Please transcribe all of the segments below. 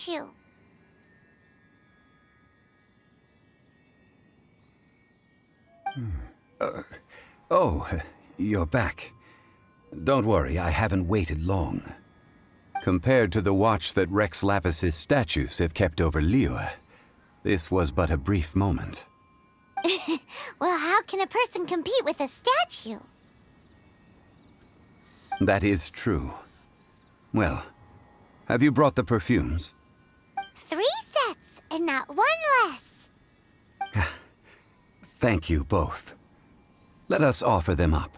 statue? Oh, you're back. Don't worry, I haven't waited long. Compared to the watch that Rex Lapis's statues have kept over Liyue, this was but a brief moment. Well, how can a person compete with a statue? That is true. Well, have you brought the perfumes? 3 sets, and not 1 less. Thank you both. Let us offer them up.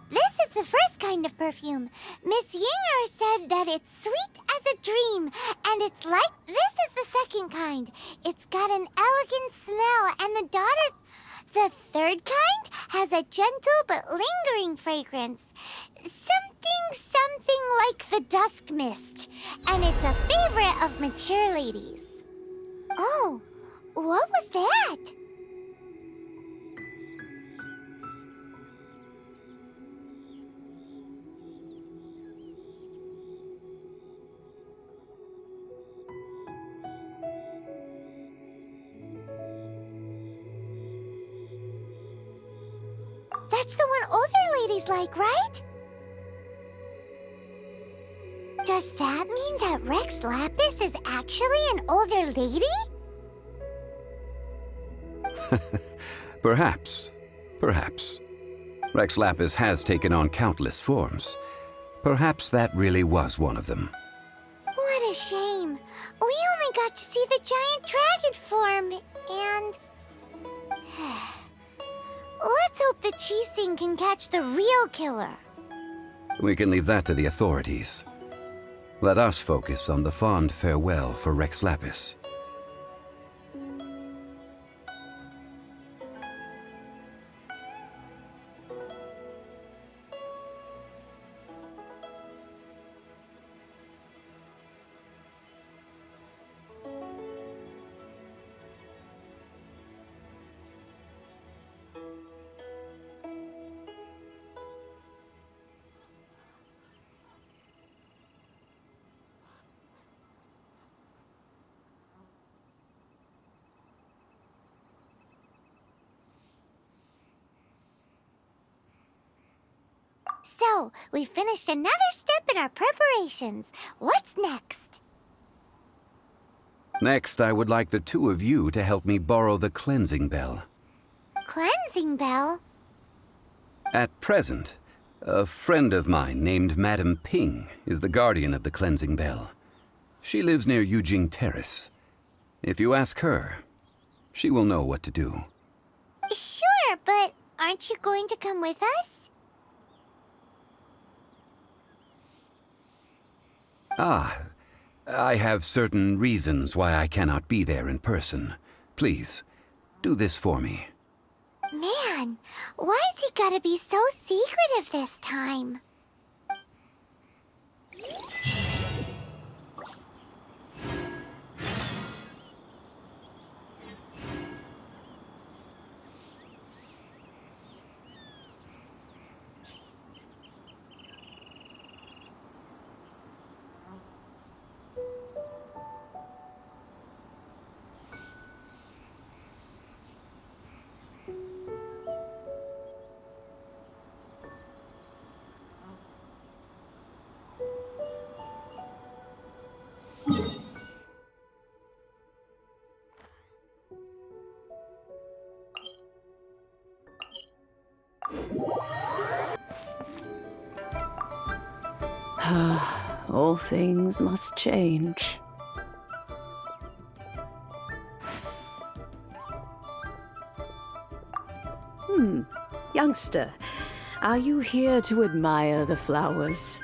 This is the first kind of perfume. Miss Yinger said that it's sweet as a dream, and it's like this is the second kind. It's got an elegant smell, and the third kind has a gentle but lingering fragrance. Something like the dusk mist, and it's a favorite of mature ladies. Oh, what was that? That's the one older ladies like, right? Does that mean that Rex Lapis is actually an older lady? Perhaps. Rex Lapis has taken on countless forms. Perhaps that really was one of them. What a shame. We only got to see the giant dragon form, and... Let's hope the Qixing can catch the real killer. We can leave that to the authorities. Let us focus on the fond farewell for Rex Lapis. So, we finished another step in our preparations. What's next? Next, I would like the 2 of you to help me borrow the cleansing bell. Cleansing bell? At present, a friend of mine named Madame Ping is the guardian of the cleansing bell. She lives near Yujing Terrace. If you ask her, she will know what to do. Sure, but aren't you going to come with us? Ah, I have certain reasons why I cannot be there in person. Please, do this for me. Man, why's he gotta be so secretive this time? All things must change. Youngster, are you here to admire the flowers?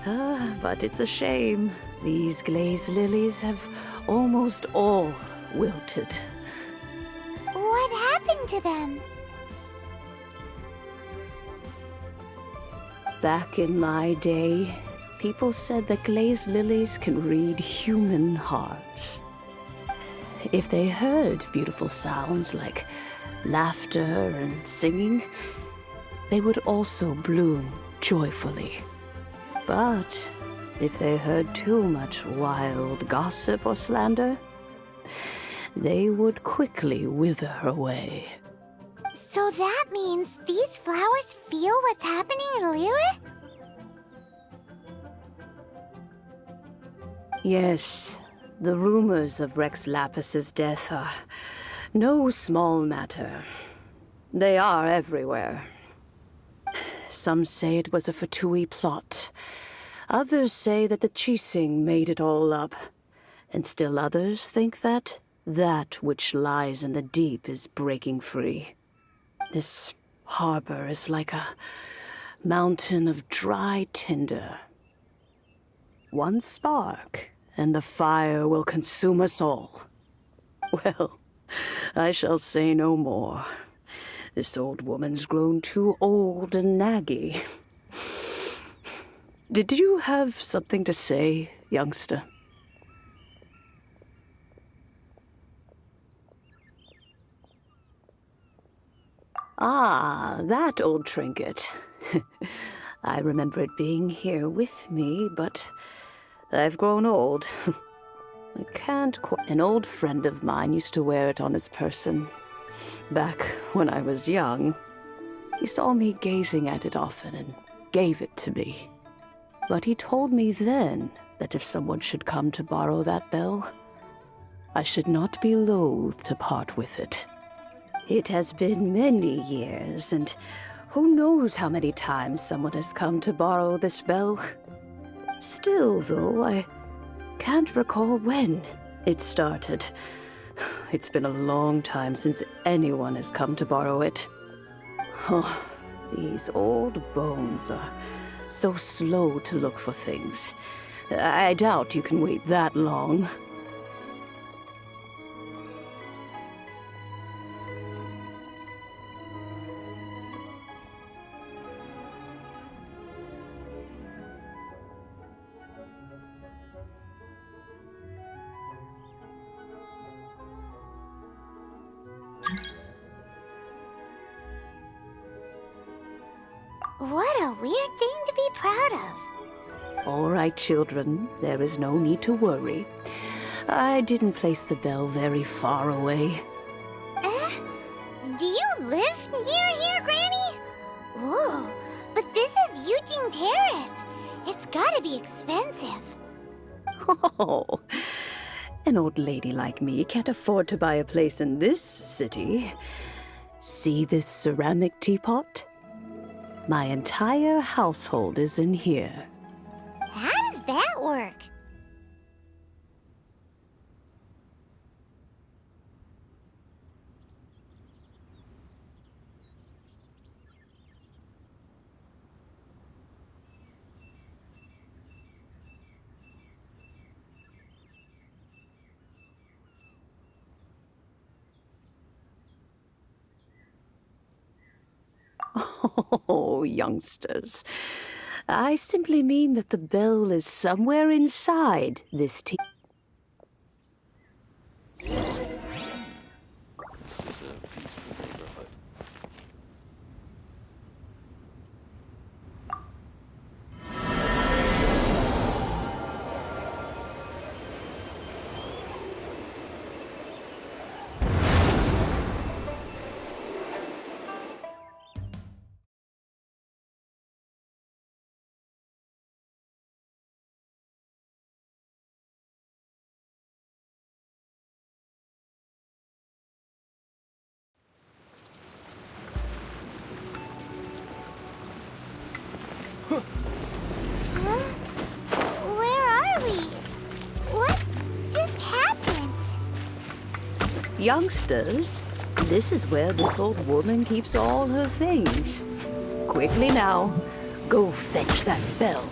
But it's a shame. These glazed lilies have almost all wilted. What happened to them? Back in my day, people said that glazed lilies can read human hearts. If they heard beautiful sounds like laughter and singing, they would also bloom joyfully. But if they heard too much wild gossip or slander, they would quickly wither away. So that means these flowers feel what's happening in Liyue? Yes, the rumors of Rex Lapis's death are no small matter. They are everywhere. Some say it was a Fatui plot. Others say that the Chising made it all up. And still others think that that which lies in the deep is breaking free. This harbor is like a mountain of dry tinder. One spark, and the fire will consume us all. Well, I shall say no more. This old woman's grown too old and naggy. Did you have something to say, youngster? Ah, that old trinket. I remember it being here with me, but I've grown old. I can't quite... An old friend of mine used to wear it on his person. Back when I was young, he saw me gazing at it often and gave it to me. But he told me then that if someone should come to borrow that bell, I should not be loath to part with it. It has been many years, and who knows how many times someone has come to borrow this bell. Still, though, I can't recall when it started. It's been a long time since anyone has come to borrow it. Oh, these old bones are so slow to look for things. I doubt you can wait that long. What a weird thing to be proud of. All right, children, there is no need to worry. I didn't place the bell very far away. Do you live near here, Granny? Whoa, but this is Eugene Terrace. It's gotta be expensive. Oh, an old lady like me can't afford to buy a place in this city. See this ceramic teapot? My entire household is in here. How does that work? Oh, youngsters. I simply mean that the bell is somewhere inside this tea. This is a peaceful neighborhood. Huh? Where are we? What just happened? Youngsters, this is where this old woman keeps all her things. Quickly now, go fetch that bell.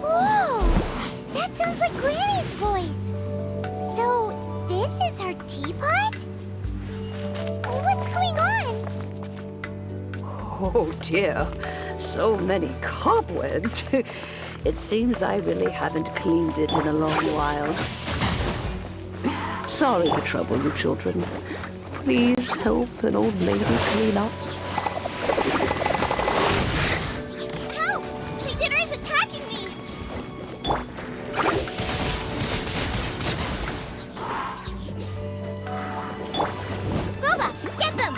Whoa! That sounds like Granny's voice. So, this is her teapot? What's going on? Oh dear, so many cobwebs. It seems I really haven't cleaned it in a long while. sorry to trouble you, children. Please help an old lady clean up. Help! My dinner is attacking me! Booba, get them!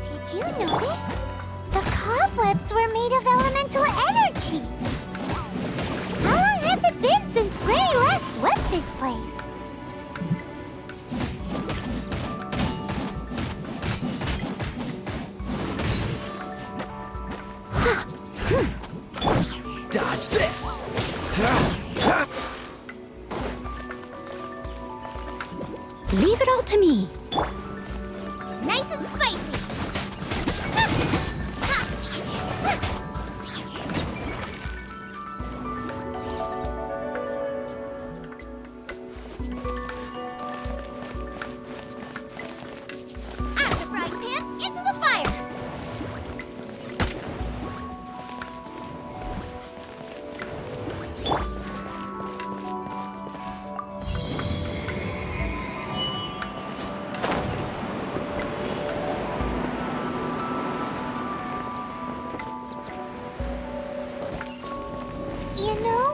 Did you notice? The cobwebs were made of elemental energy. How long has it been since Granny last swept this place? Dodge this! Leave it all to me. Nice and spicy. Out of the frying pan, into the fire. You know,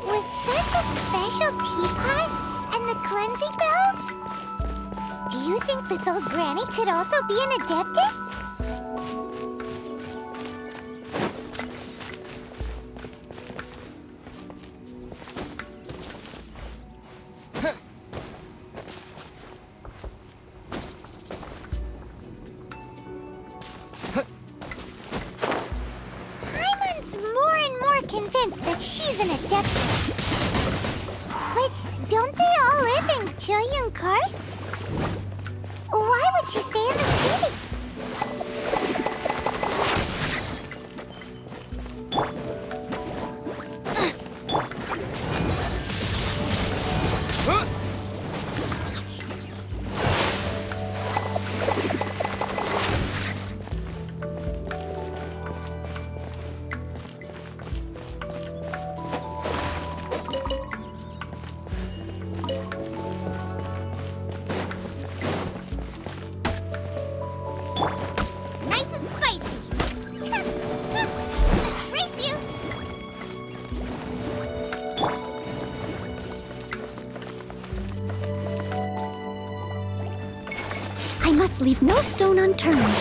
with such a special teapot and the cleansing bell, do you think this old granny could also be an adeptus? Paimon's more and more convinced that she's an adeptus. But don't they all live in Julian Karst? Why would she stay in the city? Nice and spicy. Race you. I must leave no stone unturned.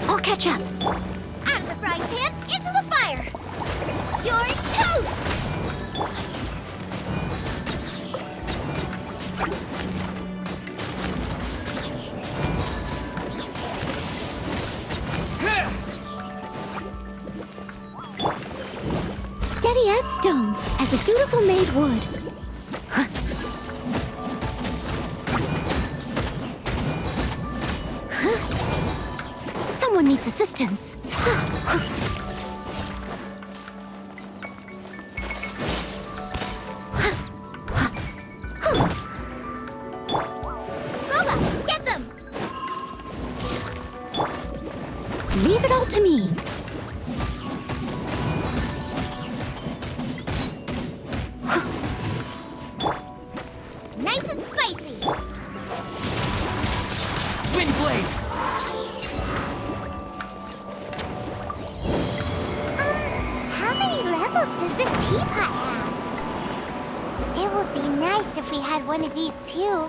I'll catch up. Out of the frying pan, into the fire. You're toast! Steady as stone, as a dutiful maid would. Someone needs assistance. Boba, get them! Leave it all to me. Nice and spicy. Windblade! How many levels does this teapot have? It would be nice if we had one of these too.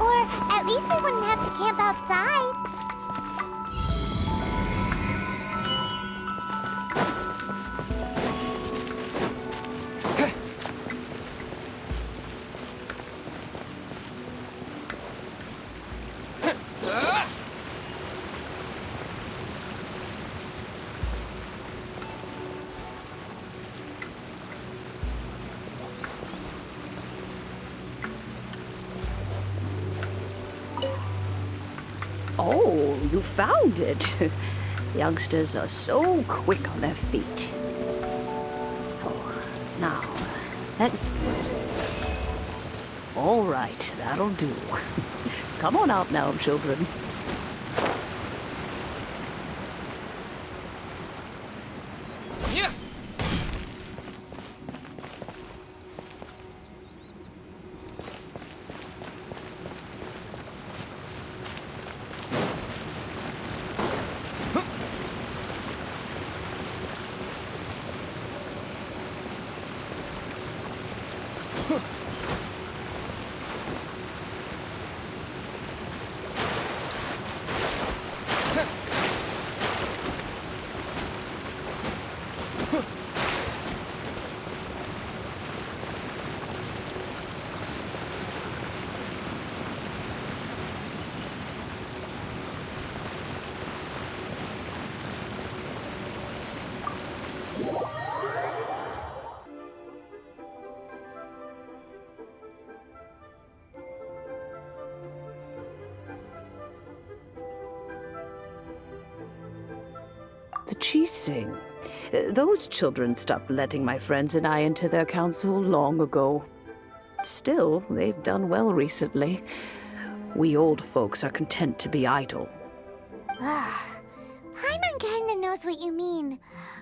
Or at least we wouldn't have to camp outside. Oh, you found it. Youngsters are so quick on their feet. Oh, now, that... All right, that'll do. Come on out now, children. Yeah. The Chising. Those children stopped letting my friends and I into their council long ago. Still, they've done well recently. We old folks are content to be idle. Paimon kinda knows what you mean,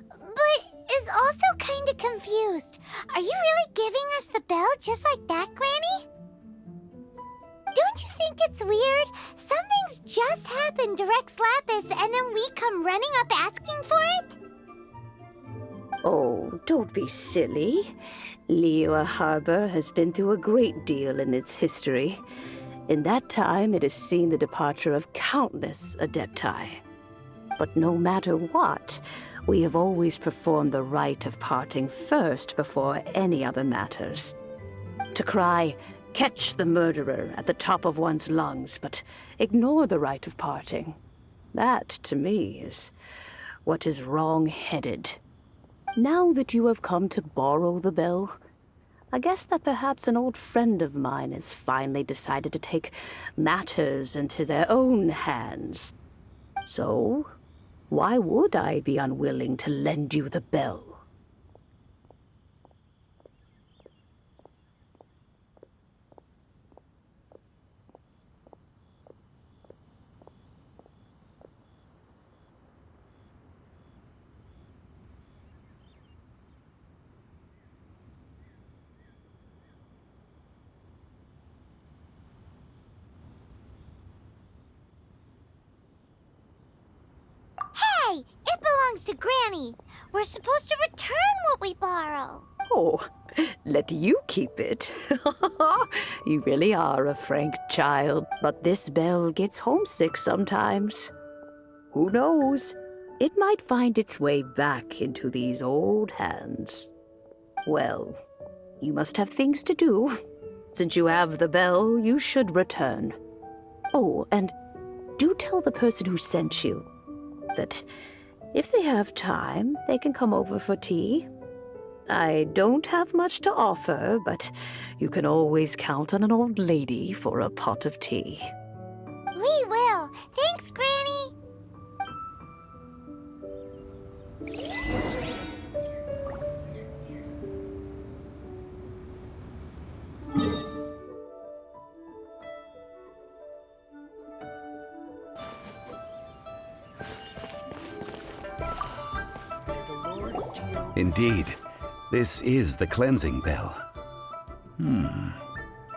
but is also kinda confused. Are you really giving us the bell just like that, Granny? Don't you think it's weird? Something's just happened to Rex Lapis and then we come running up asking for it? Oh, don't be silly. Liyue Harbor has been through a great deal in its history. In that time, it has seen the departure of countless Adepti. But no matter what, we have always performed the rite of parting first before any other matters. To cry, "Catch the murderer," at the top of one's lungs, but ignore the rite of parting. That, to me, is what is wrong-headed. Now that you have come to borrow the bell, I guess that perhaps an old friend of mine has finally decided to take matters into their own hands. So, why would I be unwilling to lend you the bell? Hey, it belongs to Granny. We're supposed to return what we borrow. Oh, let you keep it. You really are a frank child. But this bell gets homesick sometimes. Who knows? It might find its way back into these old hands. Well, you must have things to do. Since you have the bell, you should return. Oh, and do tell the person who sent you that if they have time, they can come over for tea. I don't have much to offer, but you can always count on an old lady for a pot of tea. We will. Thanks, Granny. Indeed, this is the cleansing bell.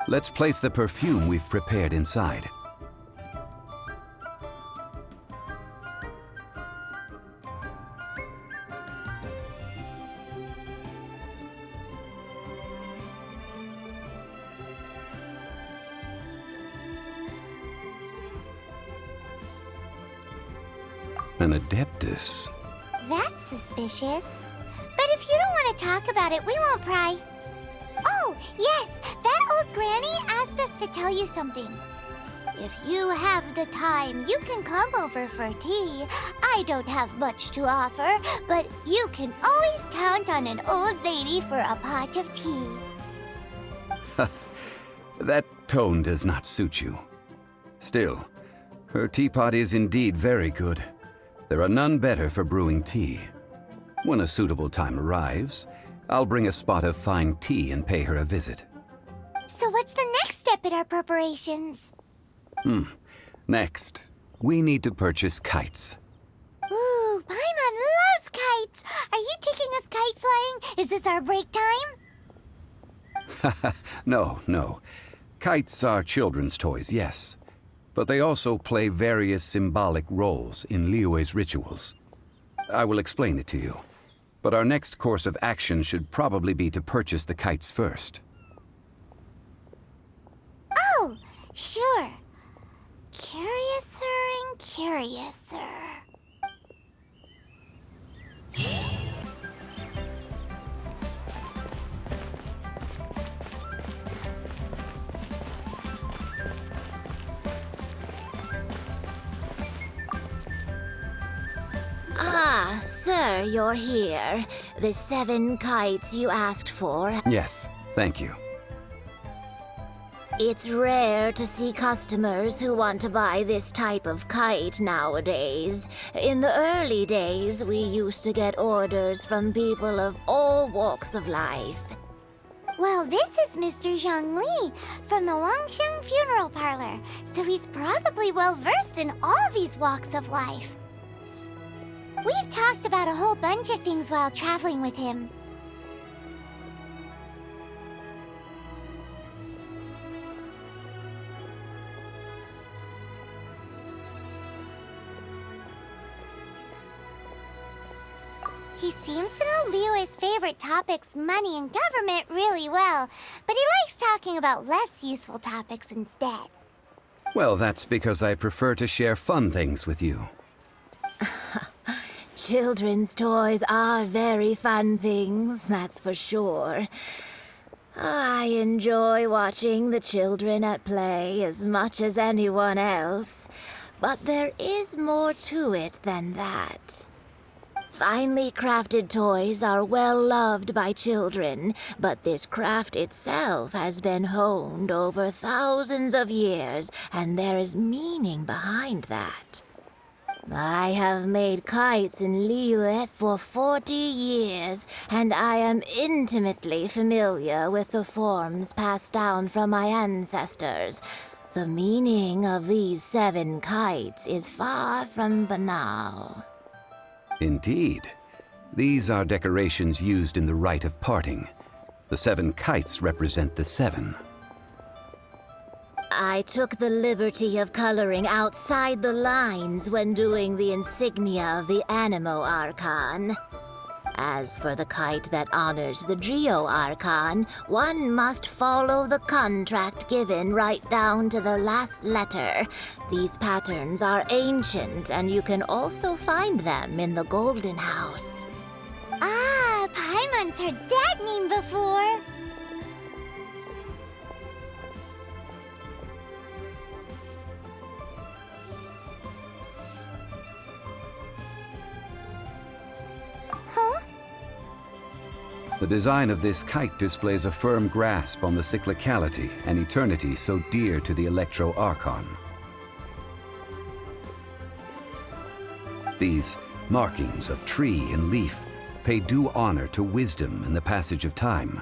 Let's place the perfume we've prepared inside. An adeptus. That's suspicious. But if you don't want to talk about it, we won't pry. Oh, yes, that old granny asked us to tell you something. If you have the time, you can come over for tea. I don't have much to offer, but you can always count on an old lady for a pot of tea. That tone does not suit you. Still, her teapot is indeed very good. There are none better for brewing tea. When a suitable time arrives, I'll bring a spot of fine tea and pay her a visit. So what's the next step in our preparations? Next, we need to purchase kites. Ooh, Paimon loves kites! Are you taking us kite flying? Is this our break time? No. Kites are children's toys, yes. But they also play various symbolic roles in Liyue's rituals. I will explain it to you. But our next course of action should probably be to purchase the kites first. Oh, sure. Curiouser and curiouser. Ah, sir, you're here. The 7 kites you asked for. Yes, thank you. It's rare to see customers who want to buy this type of kite nowadays. In the early days, we used to get orders from people of all walks of life. Well, this is Mr. Zhang Li from the Wangsheng Funeral Parlor, so he's probably well-versed in all these walks of life. We've talked about a whole bunch of things while traveling with him. He seems to know Liyue's favorite topics, money and government, really well, but he likes talking about less useful topics instead. Well, that's because I prefer to share fun things with you. Children's toys are very fun things, that's for sure. I enjoy watching the children at play as much as anyone else, but there is more to it than that. Finely crafted toys are well loved by children, but this craft itself has been honed over thousands of years, and there is meaning behind that. I have made kites in Liyue for 40 years, and I am intimately familiar with the forms passed down from my ancestors. The meaning of these 7 kites is far from banal. Indeed. These are decorations used in the rite of parting. The 7 kites represent the 7. I took the liberty of coloring outside the lines when doing the insignia of the Animo Archon. As for the kite that honors the Geo Archon, one must follow the contract given right down to the last letter. These patterns are ancient, and you can also find them in the Golden House. Ah, Paimon's heard that name before. Huh? The design of this kite displays a firm grasp on the cyclicality and eternity so dear to the Electro Archon. These markings of tree and leaf pay due honor to wisdom and the passage of time.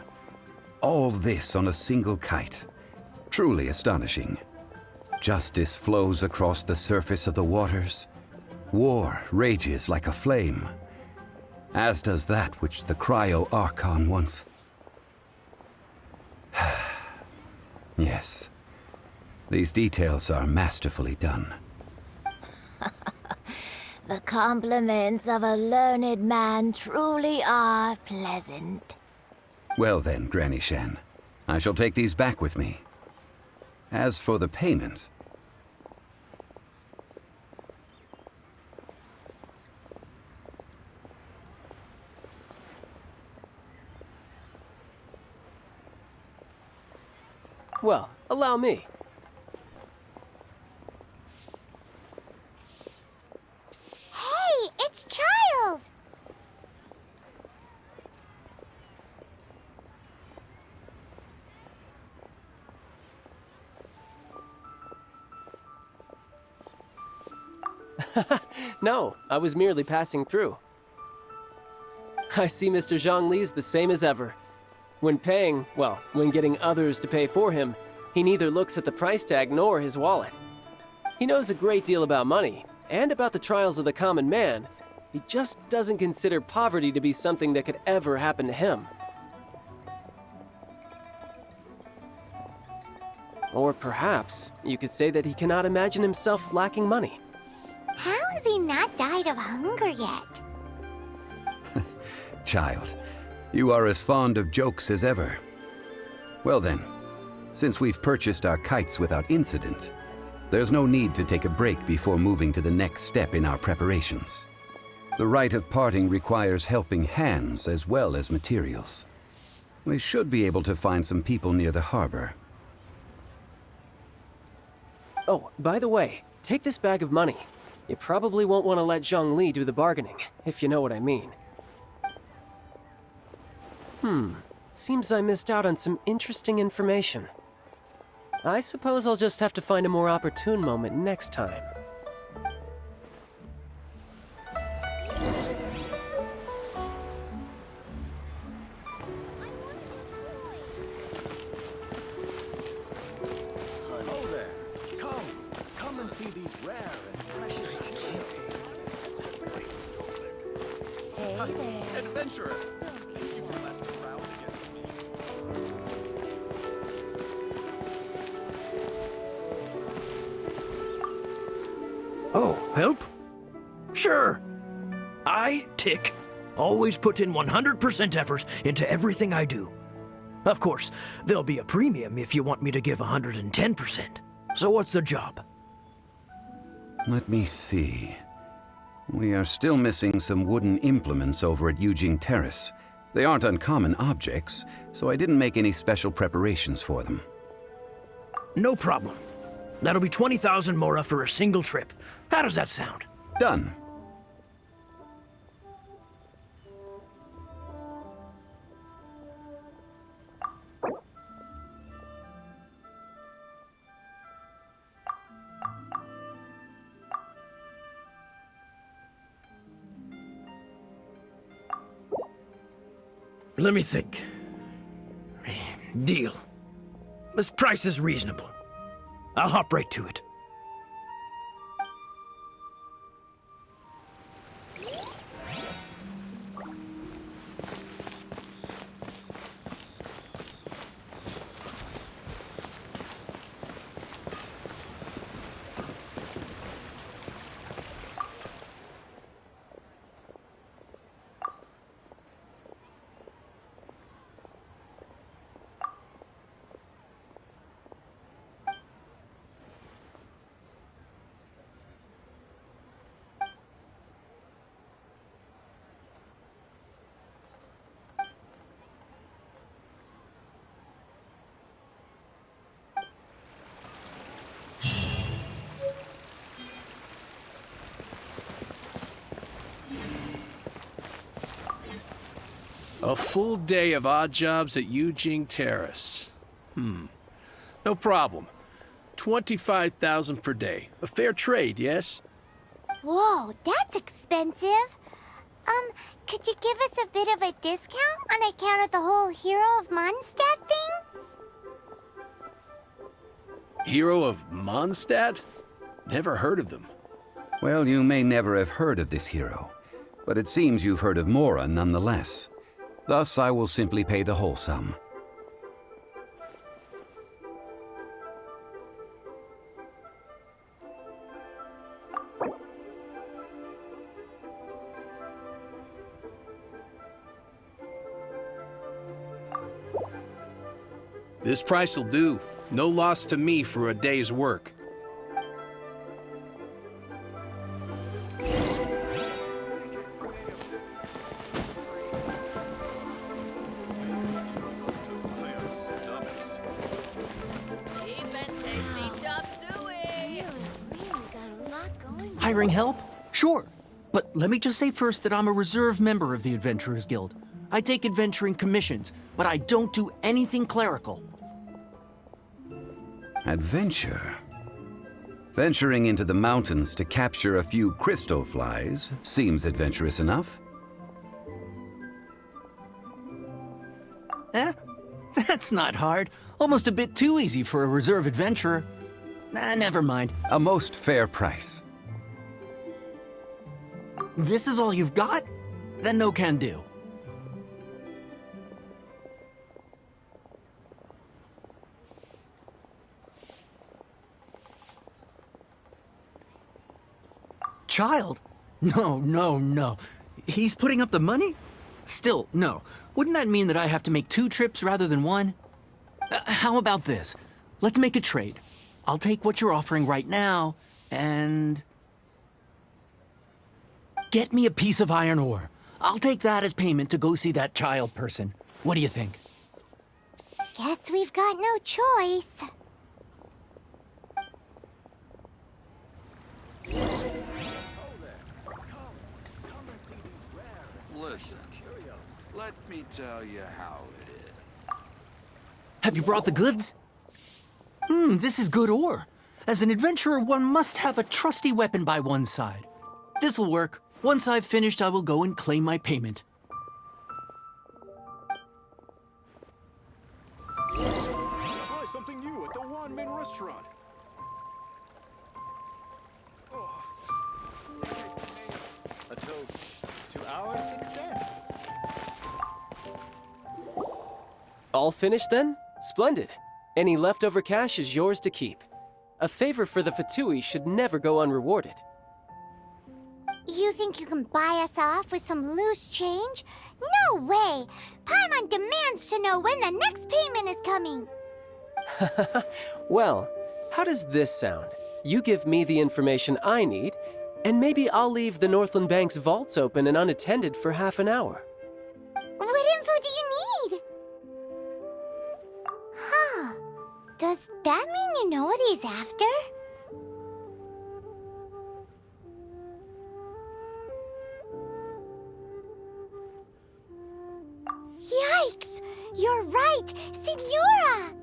All this on a single kite. Truly astonishing. Justice flows across the surface of the waters. War rages like a flame. As does that which the Cryo Archon once. Yes. These details are masterfully done. The compliments of a learned man truly are pleasant. Well then, Granny Shan, I shall take these back with me. As for the payment... Well, allow me. Hey, it's Child! No, I was merely passing through. I see Mr. Zhongli's the same as ever. When paying, well, when getting others to pay for him, he neither looks at the price tag nor his wallet. He knows a great deal about money, and about the trials of the common man. He just doesn't consider poverty to be something that could ever happen to him. Or perhaps you could say that he cannot imagine himself lacking money. How has he not died of hunger yet? Child, you are as fond of jokes as ever. Well then, since we've purchased our kites without incident, there's no need to take a break before moving to the next step in our preparations. The rite of parting requires helping hands as well as materials. We should be able to find some people near the harbor. Oh, by the way, take this bag of money. You probably won't want to let Zhongli do the bargaining, if you know what I mean. Seems I missed out on some interesting information. I suppose I'll just have to find a more opportune moment next time. Hello there. Come and see these rare and precious Hey there. adventurer. You will last around against me. Oh, help? Sure. I, Tick, always put in 100% effort into everything I do. Of course, there'll be a premium if you want me to give 110%. So what's the job? Let me see. We are still missing some wooden implements over at Yujing Terrace. They aren't uncommon objects, so I didn't make any special preparations for them. No problem. That'll be 20,000 mora for a single trip. How does that sound? Done. Let me think. Deal. This price is reasonable. I'll hop right to it. A full day of odd jobs at Yujing Terrace. No problem. 25,000 per day. A fair trade, yes? Whoa, that's expensive. Could you give us a bit of a discount on account of the whole Hero of Mondstadt thing? Hero of Mondstadt? Never heard of them. Well, you may never have heard of this hero, but it seems you've heard of Mora nonetheless. Thus, I will simply pay the whole sum. This price will do. No loss to me for a day's work. Hiring help? Sure. But let me just say first that I'm a reserve member of the Adventurers Guild. I take adventuring commissions, but I don't do anything clerical. Adventure? Venturing into the mountains to capture a few crystal flies seems adventurous enough. That's not hard. Almost a bit too easy for a reserve adventurer. Never mind. A most fair price. This is all you've got? Then no can do. Child? No. He's putting up the money? Still, no. Wouldn't that mean that I have to make 2 trips rather than 1? How about this? Let's make a trade. I'll take what you're offering right now, and... get me a piece of iron ore. I'll take that as payment to go see that child person. What do you think? Guess we've got no choice. Listen, let me tell you how it is. Have you brought the goods? This is good ore. As an adventurer, one must have a trusty weapon by one's side. This'll work. Once I've finished, I will go and claim my payment. Try something new at the One Min restaurant. A toast to our success. All finished then? Splendid. Any leftover cash is yours to keep. A favor for the Fatui should never go unrewarded. You think you can buy us off with some loose change? No way! Paimon demands to know when the next payment is coming. Well, how does this sound? You give me the information I need, and maybe I'll leave the Northland Bank's vaults open and unattended for half an hour. What info do you need? Huh. Does that mean you know what he's after? Yikes! You're right! Signora!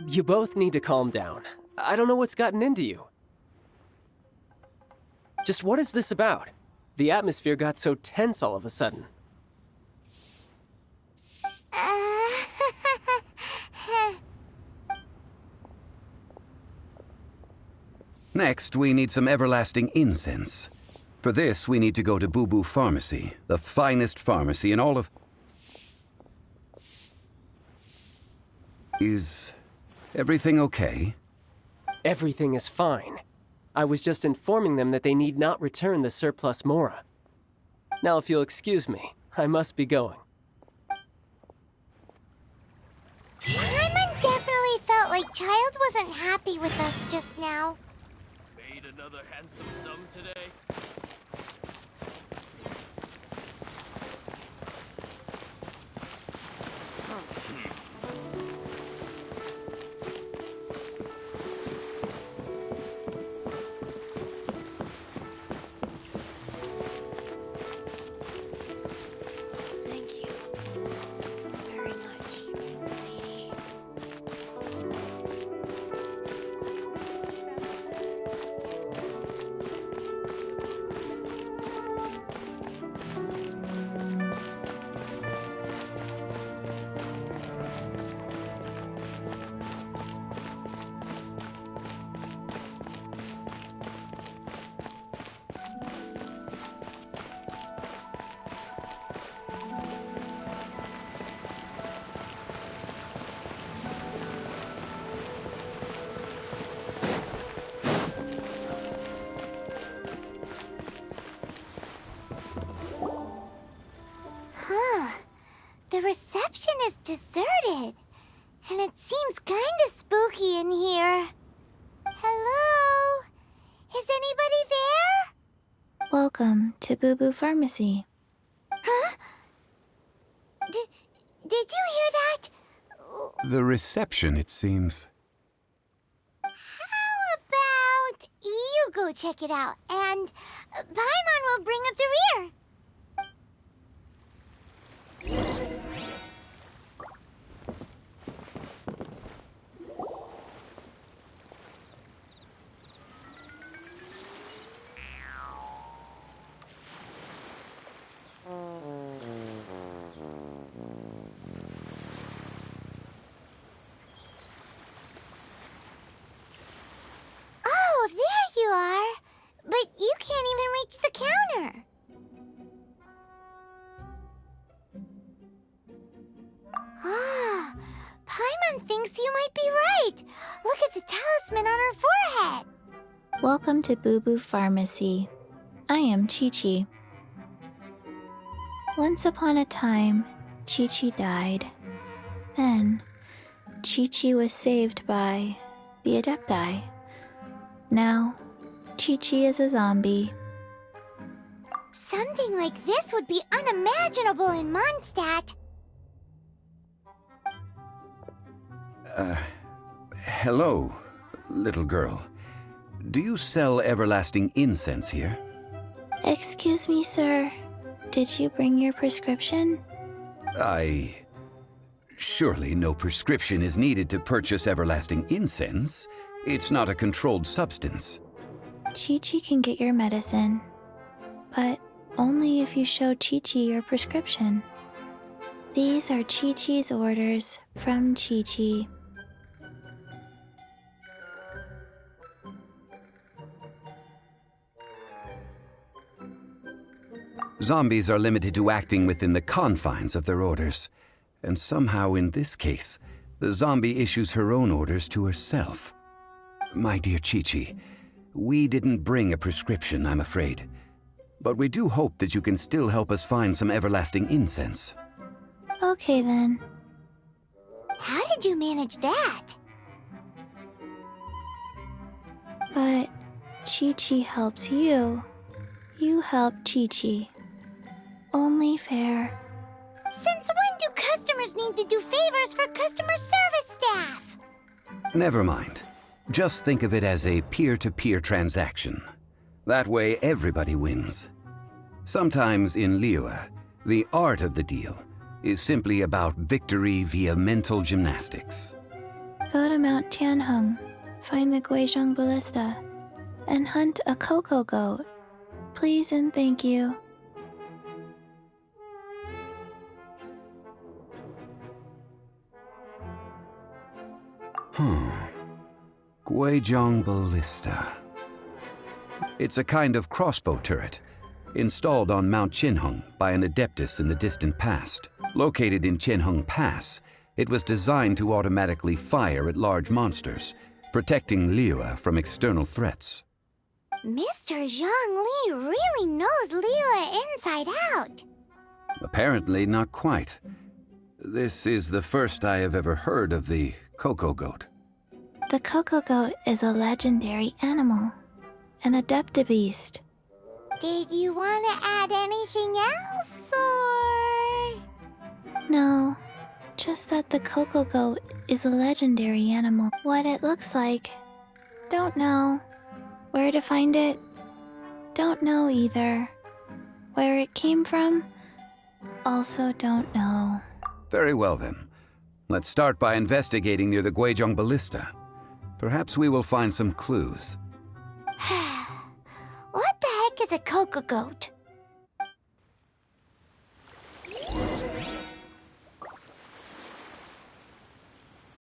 You both need to calm down. I don't know what's gotten into you. Just what is this about? The atmosphere got so tense all of a sudden. Next, we need some everlasting incense. For this, we need to go to Boo Boo Pharmacy, the finest pharmacy in all of... Is everything okay? Everything is fine. I was just informing them that they need not return the surplus Mora. Now, if you'll excuse me, I must be going. Paimon definitely felt like Child wasn't happy with us just now. Made another handsome sum today. Thank you so very much, lady. The reception is deserted. And it seems kinda spooky in here. Hello? Is anybody there? Welcome to Boo Boo Pharmacy. Huh? Did you hear that? The reception, it seems. How about you go check it out, and Paimon will bring up the rear. Oh, there you are. But you can't even reach the counter. Ah, Paimon thinks you might be right. Look at the talisman on her forehead. Welcome to Boo Boo Pharmacy. I am Chi-Chi. Once upon a time, Chi-Chi died. Then, Chi-Chi was saved by the Adepti. Now, Chi-Chi is a zombie. Something like this would be unimaginable in Mondstadt. Hello, little girl. Do you sell everlasting incense here? Excuse me, sir. Did you bring your prescription? Surely no prescription is needed to purchase everlasting incense. It's not a controlled substance. Chi-Chi can get your medicine, but only if you show Chi-Chi your prescription. These are Chi-Chi's orders from Chi-Chi. Zombies are limited to acting within the confines of their orders. And somehow in this case, the zombie issues her own orders to herself. My dear Chi-Chi, we didn't bring a prescription, I'm afraid. But we do hope that you can still help us find some everlasting incense. Okay then. How did you manage that? But Chi-Chi helps you. You help Chi-Chi. Only fair. Since when do customers need to do favors for customer service staff? Never mind. Just think of it as a peer-to-peer transaction. That way everybody wins. Sometimes in Liyue, the art of the deal is simply about victory via mental gymnastics. Go to Mount Tianheng, find the Guizhong Ballista, and hunt a cocoa goat. Please and thank you. Guizhong Ballista. It's a kind of crossbow turret, installed on Mount Qinheng by an adeptus in the distant past. Located in Qinheng Pass, it was designed to automatically fire at large monsters, protecting Liyue from external threats. Mr. Zhang Li really knows Liyue inside out. Apparently not quite. This is the first I have ever heard of the cocoa goat. The cocoa goat is a legendary animal, an adeptibeast. Did you want to add anything else, or...? No, just that the cocoa goat is a legendary animal. What it looks like, don't know. Where to find it, don't know either. Where it came from, also don't know. Very well then. Let's start by investigating near the Guizhong Ballista. Perhaps we will find some clues. What the heck is a cocoa goat?